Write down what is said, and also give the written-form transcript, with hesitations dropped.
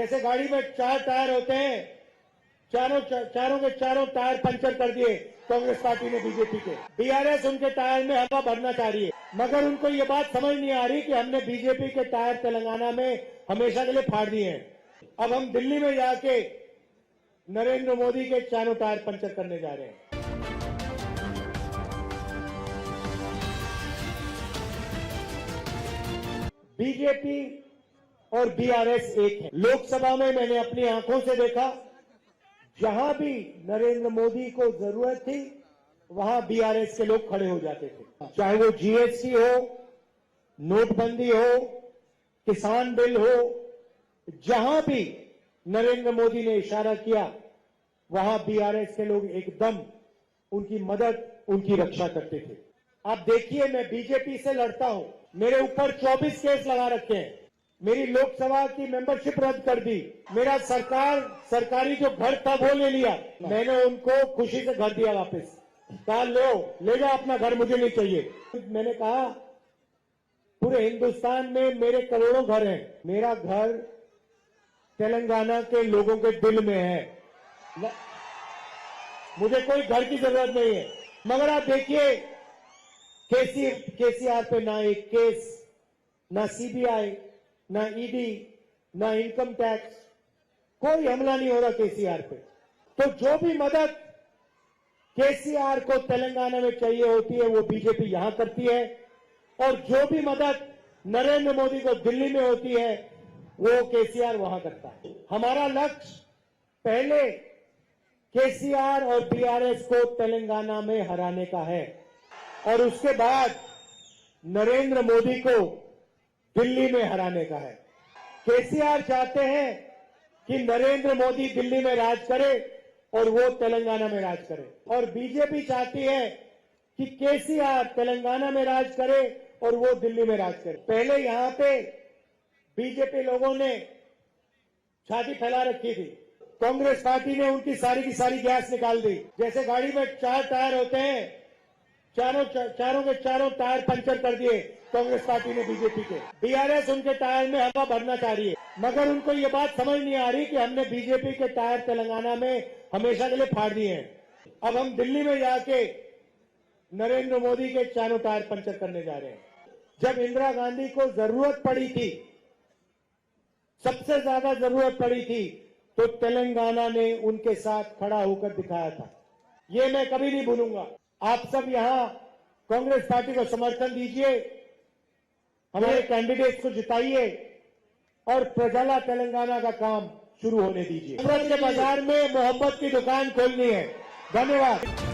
जैसे गाड़ी में 4 टायर होते हैं, चारों के चारों टायर पंचर कर दिए कांग्रेस पार्टी ने बीजेपी के। बीआरएस उनके टायर में हवा भरना चाह रही है, मगर उनको ये बात समझ नहीं आ रही कि हमने बीजेपी के टायर तेलंगाना में हमेशा के लिए फाड़ दिए हैं। अब हम दिल्ली में जाके नरेंद्र मोदी के चारों टायर पंचर करने जा रहे हैं। बीजेपी और बीआरएस एक है। लोकसभा में मैंने अपनी आंखों से देखा, जहां भी नरेंद्र मोदी को जरूरत थी वहां बीआरएस के लोग खड़े हो जाते थे। चाहे वो जीएसटी हो, नोटबंदी हो, किसान बिल हो, जहां भी नरेंद्र मोदी ने इशारा किया वहां बीआरएस के लोग एकदम उनकी मदद, उनकी रक्षा करते थे। आप देखिए, मैं बीजेपी से लड़ता हूं, मेरे ऊपर 24 केस लगा रखे हैं, मेरी लोकसभा की मेंबरशिप रद्द कर दी, मेरा सरकारी जो घर था वो ले लिया, मैंने उनको खुशी से घर दिया वापस। कहा ले जाओ अपना घर, मुझे नहीं चाहिए। मैंने कहा पूरे हिंदुस्तान में मेरे करोड़ों घर हैं, मेरा घर तेलंगाना के लोगों के दिल में है, मुझे कोई घर की जरूरत नहीं है। मगर आप देखिए, केसीआर पे ना एक केस, ना सीबीआई, ना ईडी, ना इनकम टैक्स, कोई हमला नहीं हो रहा केसीआर पे। तो जो भी मदद केसीआर को तेलंगाना में चाहिए होती है वो बीजेपी यहां करती है, और जो भी मदद नरेंद्र मोदी को दिल्ली में होती है वो केसीआर वहां करता है। हमारा लक्ष्य पहले केसीआर और बीआरएस को तेलंगाना में हराने का है, और उसके बाद नरेंद्र मोदी को दिल्ली में हराने का है। केसीआर चाहते हैं कि नरेंद्र मोदी दिल्ली में राज करे और वो तेलंगाना में राज करे, और बीजेपी चाहती है कि केसीआर तेलंगाना में राज करे और वो दिल्ली में राज करे। पहले यहां पे बीजेपी लोगों ने छाती फैला रखी थी, कांग्रेस पार्टी ने उनकी सारी की सारी गैस निकाल दी। जैसे गाड़ी में 4 टायर होते हैं, चारों के चारों टायर पंचर कर दिए कांग्रेस पार्टी ने बीजेपी के। बीआरएस उनके टायर में हवा भरना चाह रही है, मगर उनको ये बात समझ नहीं आ रही कि हमने बीजेपी के टायर तेलंगाना में हमेशा के लिए फाड़ दिए हैं। अब हम दिल्ली में जाके नरेंद्र मोदी के चारों टायर पंचर करने जा रहे हैं। जब इंदिरा गांधी को जरूरत पड़ी थी, सबसे ज्यादा जरूरत पड़ी थी, तो तेलंगाना ने उनके साथ खड़ा होकर दिखाया था। ये मैं कभी नहीं भूलूंगा। आप सब यहां कांग्रेस पार्टी को समर्थन दीजिए, हमारे कैंडिडेट को जिताइए और प्रजाला तेलंगाना का काम शुरू होने दीजिए। बाजार में मोहब्बत की दुकान खोलनी है। धन्यवाद।